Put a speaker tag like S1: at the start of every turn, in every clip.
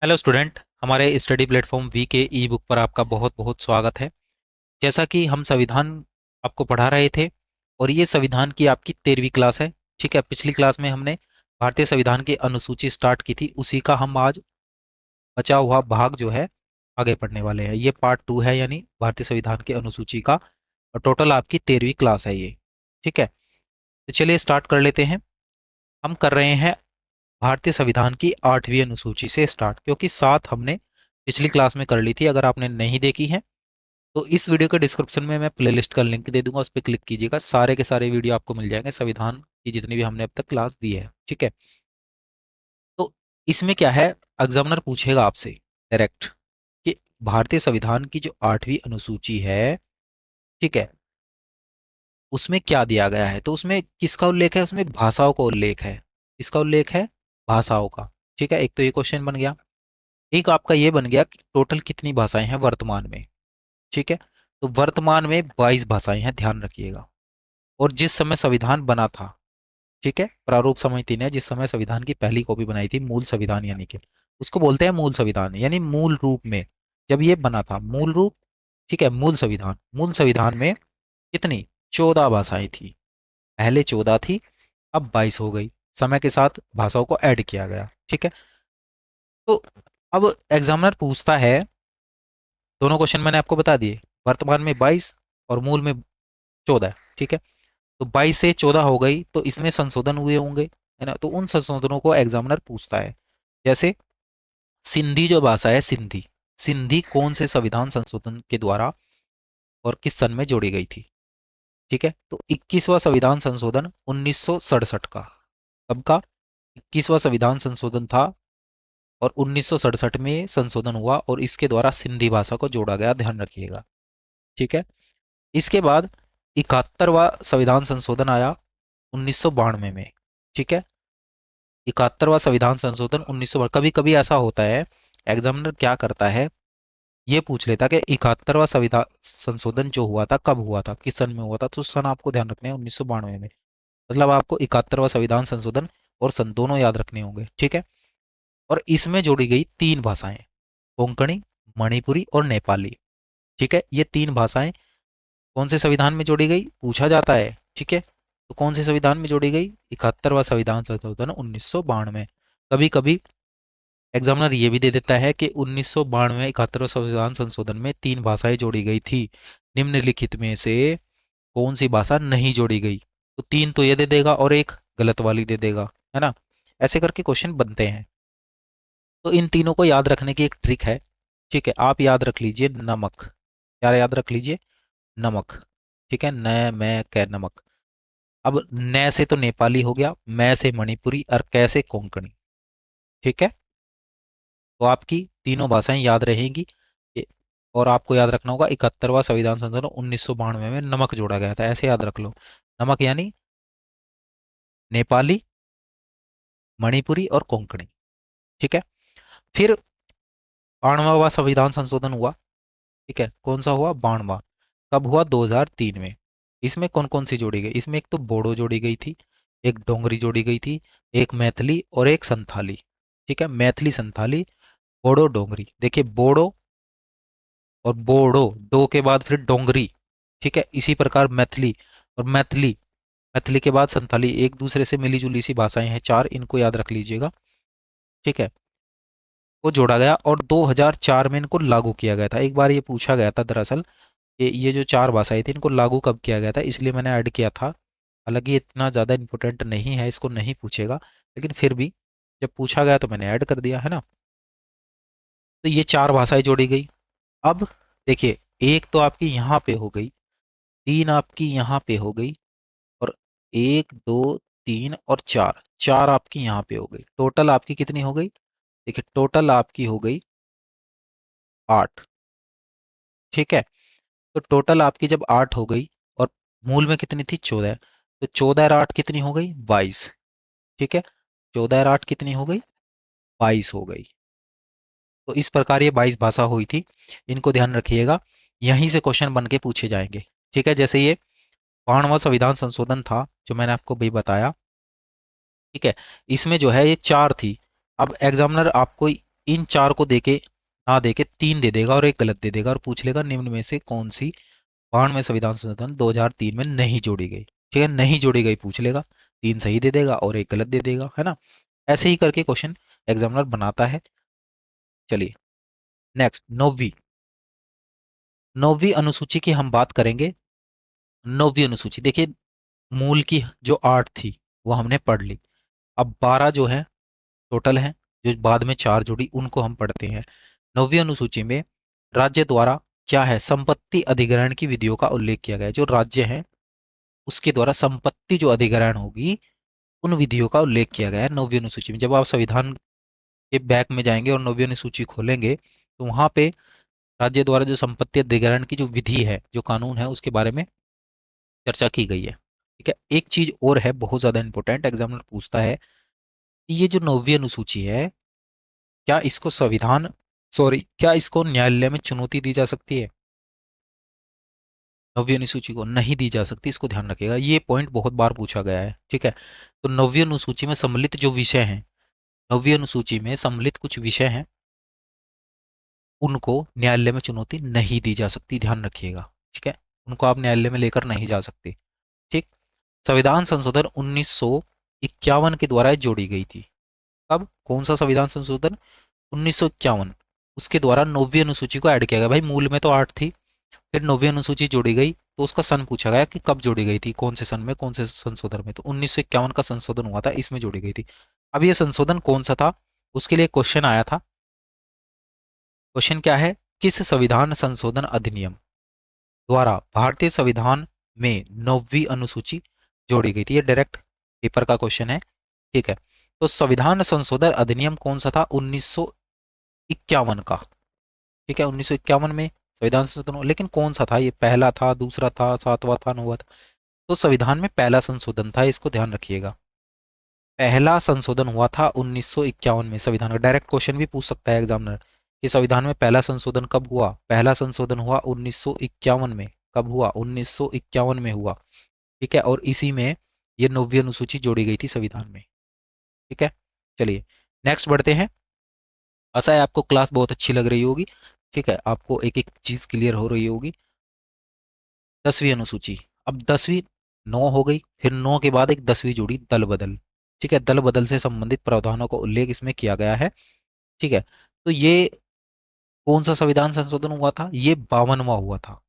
S1: Hello student, हमारे study platform we के ई book पर आपका बहुत बहुत स्वागत है। जैसा कि हम संविधान आपको पढ़ा रहे थे और ये संविधान की आपकी 13वीं क्लास है। ठीक है, पिछली क्लास में हमने भारतीय संविधान की अनुसूची स्टार्ट की थी, उसी का हम आज बचा हुआ भाग जो है आगे पढ़ने वाले हैं। ये पार्ट 2 है, यानी भारतीय संविधान की अनुसूची का। और टोटल आपकी 13वीं क्लास है ये। ठीक है, तो चलिए स्टार्ट कर लेते हैं। हम कर रहे हैं भारतीय संविधान की 8वीं अनुसूची से स्टार्ट, क्योंकि 7 हमने पिछली क्लास में कर ली थी। अगर आपने नहीं देखी है तो इस वीडियो के डिस्क्रिप्शन में मैं प्लेलिस्ट का लिंक दे दूंगा, उस पर क्लिक कीजिएगा। सारे के सारे वीडियो आपको मिल जाएंगे संविधान की, जितनी भी हमने अब तक क्लास दी है। ठीक है, तो इसमें क्या है, एग्जामिनर पूछेगा आपसे डायरेक्ट कि भारतीय संविधान की जो 8वीं अनुसूची है, ठीक है, उसमें क्या दिया गया है। तो उसमें किसका उल्लेख है, उसमें भाषाओं का उल्लेख है। किसका उल्लेख है, भाषाओं का। ठीक है, एक तो ये क्वेश्चन बन गया। एक आपका ये बन गया कि टोटल कितनी भाषाएं हैं वर्तमान में। ठीक है, तो वर्तमान में 22 भाषाएं हैं, ध्यान रखिएगा। और जिस समय संविधान बना था, ठीक है, प्रारूप समिति ने जिस समय संविधान की पहली कॉपी बनाई थी, मूल संविधान यानी कि उसको बोलते हैं मूल संविधान, यानी मूल रूप में जब ये बना था मूल रूप। ठीक है, मूल संविधान में कितनी, 14 भाषाएं थी। पहले 14 थी, अब 22 हो गई। समय के साथ भाषाओं को ऐड किया गया। ठीक है, तो अब एग्जामिनर पूछता है, दोनों क्वेश्चन मैंने आपको बता दिए, वर्तमान में 22 और मूल में 14। ठीक है, तो 22 से 14 हो गई, तो इसमें संशोधन हुए होंगे, है ना। तो उन संशोधनों को एग्जामिनर पूछता है। जैसे सिंधी जो भाषा है, सिंधी सिंधी कौन से संविधान संशोधन के द्वारा और किस सन में जोड़ी गई थी। ठीक है, तो 21वां संविधान संशोधन 1967 का। कब का, 21वां संविधान संशोधन था और 1967 में संशोधन हुआ और इसके द्वारा सिंधी भाषा को जोड़ा गया, ध्यान रखिएगा। ठीक है, इसके बाद 71वां संविधान संशोधन आया 1992 में। ठीक है, 71वां संविधान संशोधन 1900। कभी कभी ऐसा होता है, एग्जामिनर क्या करता है, ये पूछ लेता कि 71वां संविधान संशोधन जो हुआ था कब हुआ था, किस सन में हुआ था। तो सन आपको ध्यान रखने हैं 1992 में। मतलब आपको 71वां संविधान संशोधन और सन दोनों याद रखने होंगे। ठीक है, और इसमें जोड़ी गई 3 भाषाएं, कोंकणी, मणिपुरी और नेपाली। ठीक है, ये 3 भाषाएं कौन से संविधान में जोड़ी गई, पूछा जाता है। ठीक है, तो कौन से संविधान में जोड़ी गई, 71वां संविधान संशोधन 1992। कभी कभी एग्जामिनर ये भी दे देता है कि 1992 71वां संविधान संशोधन में 3 भाषाएं जोड़ी गई थी, निम्नलिखित में से कौन सी भाषा नहीं जोड़ी गई। तो 3 तो ये दे देगा और एक गलत वाली दे देगा, है ना। ऐसे करके क्वेश्चन बनते हैं। तो इन तीनों को याद रखने की एक ट्रिक है। ठीक है, आप याद रख लीजिए नमक। क्या याद रख लीजिए, नमक। ठीक है, न मैं कै नमक। अब न से तो नेपाली हो गया, मैं से मणिपुरी और कै से कोंकणी। ठीक है, तो आपकी तीनों भाषाएं याद रहेंगी। ये- और आपको याद रखना होगा 71वां संविधान संशोधन 1992 में नमक जोड़ा गया था, ऐसे याद रख लो। नमक यानी नेपाली, मणिपुरी और कोंकणी। ठीक है, फिर 92वां संविधान संशोधन हुआ। ठीक है, कौन सा हुआ, 92वां। कब हुआ, 2003 में। इसमें कौन कौन सी जोड़ी गई, इसमें एक तो बोडो जोड़ी गई थी, एक डोंगरी जोड़ी गई थी, एक मैथिली और एक संथाली। ठीक है, मैथिली, संथाली, बोडो, डोंगरी। देखिए बोडो और बोडो, दो के बाद फिर डोंगरी। ठीक है, इसी प्रकार मैथिली और मैथिली, मैथिली के बाद संथाली, एक दूसरे से मिली जुली सी भाषाएं हैं, 4, इनको याद रख लीजिएगा। ठीक है, वो जोड़ा गया और 2004 में इनको लागू किया गया था। एक बार ये पूछा गया था दरअसल, ये जो 4 भाषाएं थी इनको लागू कब किया गया था, इसलिए मैंने ऐड किया था। हालांकि ये इतना ज़्यादा इंपॉर्टेंट नहीं है, इसको नहीं पूछेगा, लेकिन फिर भी जब पूछा गया तो मैंने ऐड कर दिया, है ना। तो ये 4 भाषाएं जोड़ी गई। अब देखिए, एक तो आपकी यहाँ पे हो गई, 3 आपकी यहाँ पे हो गई, और 1 2 3 और 4, 4 आपकी यहाँ पे हो गई। टोटल आपकी कितनी हो गई, देखिए टोटल आपकी हो गई 8। ठीक है, तो टोटल आपकी जब 8 हो गई और मूल में कितनी थी, 14, तो 14 और 8 कितनी हो गई, 22। ठीक है, 14 और 8 कितनी हो गई, 22 हो गई। तो इस प्रकार ये 22 भाषा हुई थी। इनको ध्यान रखिएगा, यहीं से क्वेश्चन बन के पूछे जाएंगे। ठीक है, जैसे ये 92वां संविधान संशोधन था जो मैंने आपको भी बताया। ठीक है, इसमें जो है ये 4 थी। अब एग्जामिनर आपको इन चार को देके ना देके तीन दे देगा और एक गलत दे देगा और पूछ लेगा निम्न में से कौन सी 92वें संविधान संशोधन 2003 में नहीं जोड़ी गई। ठीक है, नहीं जोड़ी गई पूछ लेगा, तीन सही दे देगा और एक गलत दे देगा, है ना। ऐसे ही करके क्वेश्चन एग्जामिनर बनाता है। चलिए नेक्स्ट, नौवीं नौवीं अनुसूची की हम बात करेंगे। नौवीं अनुसूची देखिए, मूल की जो 8 थी वो हमने पढ़ ली। अब 12 जो है टोटल है, जो बाद में चार जुड़ी उनको हम पढ़ते हैं। नौवीं अनुसूची में राज्य द्वारा क्या है, संपत्ति अधिग्रहण की विधियों का उल्लेख किया गया है। जो राज्य है उसके द्वारा संपत्ति जो अधिग्रहण होगी उन विधियों का उल्लेख किया गया है नौवीं अनुसूची में। जब आप संविधान के बैक में जाएंगे और नौवीं अनुसूची खोलेंगे तो वहां पे राज्य द्वारा जो संपत्ति अधिग्रहण की जो विधि है, जो कानून है, उसके बारे में चर्चा की गई है। ठीक है, एक चीज और है बहुत ज्यादा इंपॉर्टेंट, एग्जामिनर पूछता है कि ये जो नौवीं अनुसूची है, क्या इसको संविधान सॉरी क्या इसको न्यायालय में चुनौती दी जा सकती है। नौवीं अनुसूची को नहीं दी जा सकती, इसको ध्यान रखिएगा, ये पॉइंट बहुत बार पूछा गया है। ठीक है, तो नौवीं अनुसूची में सम्मिलित जो विषय हैं, नौवीं अनुसूची में सम्मिलित कुछ विषय हैं, उनको न्यायालय में चुनौती नहीं दी जा सकती, ध्यान रखिएगा। ठीक है, उनको आप न्यायालय में लेकर नहीं जा सकते। ठीक, संविधान संशोधन 1951 के द्वारा जोड़ी गई थी। कब, कौन सा संविधान संशोधन, 1951, उसके द्वारा नौवीं अनुसूची को ऐड किया गया। भाई मूल में तो 8 थी, फिर नौवीं अनुसूची जोड़ी गई तो उसका सन पूछा गया कि कब जोड़ी गई थी, कौन से सन में, कौन से संशोधन में, तो 1951 का संशोधन हुआ था, इसमें जोड़ी गई थी। अब ये संशोधन कौन सा था, उसके लिए क्वेश्चन आया था। क्वेश्चन क्या है, किस संविधान संशोधन अधिनियम द्वारा भारतीय संविधान में नौवीं अनुसूची जोड़ी गई थी। ये डायरेक्ट पेपर का क्वेश्चन है। ठीक है, तो संविधान संशोधन अधिनियम कौन सा था, 1951 का। ठीक है, 1951 में संविधान संशोधन लेकिन कौन सा था, ये पहला था, दूसरा था, सातवां था, नौवां था। तो संविधान में पहला संशोधन था, इसको ध्यान रखिएगा। पहला संशोधन हुआ था 1951 में संविधान का। डायरेक्ट क्वेश्चन भी पूछ सकता है एग्जामिनर कि संविधान में पहला संशोधन कब हुआ। पहला संशोधन हुआ 1951 में। कब हुआ, 1951 में हुआ। ठीक है, और इसी में ये नौवीं अनुसूची जोड़ी गई थी संविधान में। ठीक है, चलिए नेक्स्ट बढ़ते हैं। आशा है आपको क्लास बहुत अच्छी लग रही होगी। ठीक है, आपको एक एक चीज क्लियर हो रही होगी। 10वीं अनुसूची, अब 10वीं 9 हो गई, फिर 9 के बाद एक 10वीं जोड़ी, दल बदल। ठीक है, दल बदल से संबंधित प्रावधानों का उल्लेख इसमें किया गया है। ठीक है, तो ये कौन सा संविधान संशोधन हुआ था, ये 52वां हुआ था।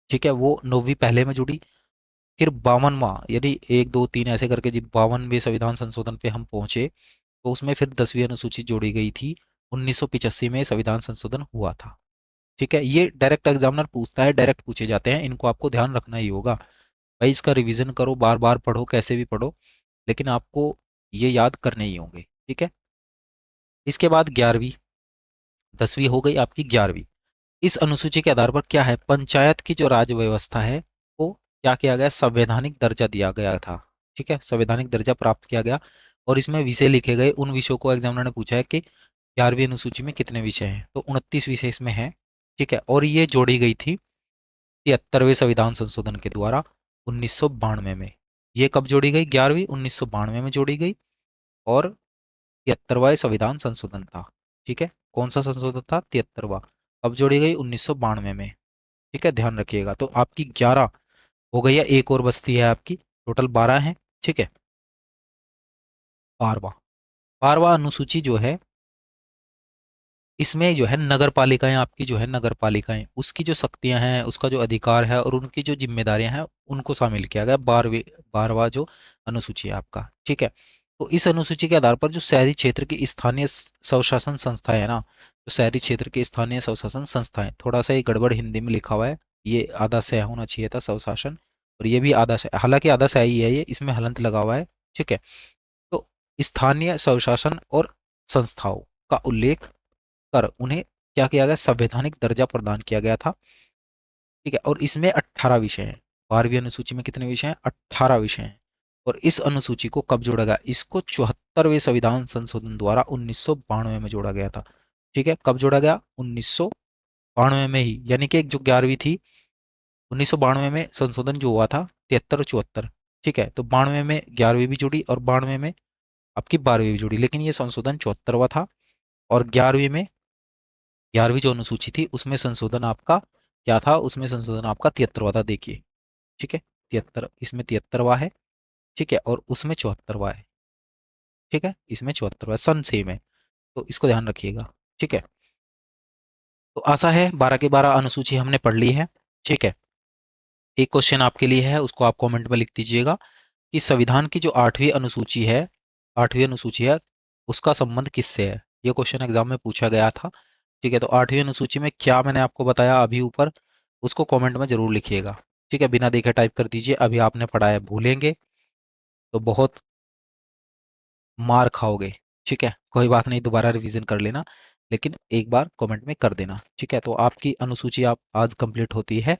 S1: ठीक है, वो नौवीं पहले में जुड़ी, फिर 52वां, यानी 1 2 3 ऐसे करके जब 52वें संविधान संशोधन पे हम पहुंचे तो उसमें फिर 10वीं अनुसूची जोड़ी गई थी। 1985 में संविधान संशोधन हुआ था। ठीक है, ये डायरेक्ट एग्जामिनर पूछता है, डायरेक्ट पूछे जाते हैं, इनको आपको ध्यान रखना ही होगा। भाई इसका रिवीजन करो, बार बार पढ़ो, कैसे भी पढ़ो, लेकिन आपको ये याद करने ही होंगे। ठीक है, इसके बाद 11वीं, 10वीं हो गई आपकी, 11वीं। इस अनुसूची के आधार पर क्या है, पंचायत की जो राज्य व्यवस्था है वो क्या किया गया, संवैधानिक दर्जा दिया गया था। ठीक है, संवैधानिक दर्जा प्राप्त किया गया और इसमें विषय लिखे गए। उन विषयों को एग्जामिनर ने पूछा है कि 11वीं अनुसूची में कितने विषय हैं, तो 29 विषय इसमें हैं। ठीक है, और ये जोड़ी गई थी 73वें संविधान संशोधन के द्वारा 1992 में। ये कब जोड़ी गई, 11वीं 1992 में जोड़ी गई, और 73वां संविधान संशोधन था। ठीक है, कौन सा संशोधन था, 73वां। कब जोड़ी गई, 1992 में। ठीक है, ध्यान रखिएगा। तो आपकी 11 हो गई है, एक और बस्ती है आपकी, टोटल 12 है। ठीक है, 12वां, 12वां अनुसूची जो है, इसमें जो है नगर पालिकाएं, आपकी जो है नगर पालिकाएं, उसकी जो शक्तियां हैं, उसका जो अधिकार है और उनकी जो जिम्मेदारियां हैं, उनको शामिल किया गया 12वां जो अनुसूची है आपका। ठीक है, तो इस अनुसूची के आधार पर जो शहरी क्षेत्र की स्थानीय स्वशासन संस्थाएं है ना, जो शहरी क्षेत्र की स्थानीय स्वशासन संस्थाएं, थोड़ा सा ये गड़बड़ हिंदी में लिखा हुआ है, ये आधा सह होना चाहिए था स्वशासन, और ये भी आधा सह, हालांकि आधा सह ही है ये, इसमें हलंत लगा हुआ है। ठीक है, तो स्थानीय स्वशासन और संस्थाओं का उल्लेख कर उन्हें क्या किया गया, संवैधानिक दर्जा प्रदान किया गया था। ठीक है, और इसमें 18 विषय हैं। 12वीं अनुसूची में कितने विषय हैं, 18 विषय हैं। और इस अनुसूची को कब जोड़ा गया, इसको 74वें संविधान संशोधन द्वारा 1992 में जोड़ा गया था। ठीक है, कब जोड़ा गया, 1992 में ही, यानी कि एक जो 11वीं थी 1992 में संशोधन जो हुआ था 73 और 74। ठीक है, तो 92 में 11वीं भी जुड़ी और 92 में आपकी 12वीं भी जुड़ी, लेकिन ये संशोधन 74वां था। और 11वीं जो अनुसूची थी उसमें संशोधन आपका क्या था, उसमें संशोधन आपका 73वां था, देखिए। ठीक है, 73, इसमें 73वां है। ठीक है, और उसमें 74वां है। ठीक है, इसमें 74वां, सन सेम है, तो इसको ध्यान रखिएगा। ठीक है, तो आशा है 12 की 12 अनुसूची हमने पढ़ ली है। ठीक है, एक क्वेश्चन आपके लिए है, उसको आप कमेंट में लिख दीजिएगा कि संविधान की जो 8वीं अनुसूची है उसका संबंध किससे है। ये क्वेश्चन एग्जाम में पूछा गया था। ठीक है, तो 8वीं अनुसूची में क्या मैंने आपको बताया अभी ऊपर, उसको कमेंट में जरूर लिखिएगा। ठीक है, बिना देखे टाइप कर दीजिए, अभी आपने पढ़ा है भूलेंगे तो बहुत मार खाओगे। ठीक है, कोई बात नहीं, दोबारा रिवीजन कर लेना, लेकिन एक बार कमेंट में कर देना। ठीक है, तो आपकी अनुसूची आप आज कंप्लीट होती है।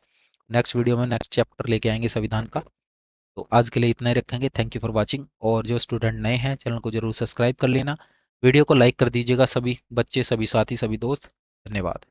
S1: नेक्स्ट वीडियो में नेक्स्ट चैप्टर लेके आएंगे संविधान का। तो आज के लिए इतना ही रखेंगे। थैंक यू फॉर वॉचिंग, और जो स्टूडेंट नए हैं चैनल को जरूर सब्सक्राइब कर लेना, वीडियो को लाइक कर दीजिएगा, सभी बच्चे, सभी साथी, सभी दोस्त। धन्यवाद।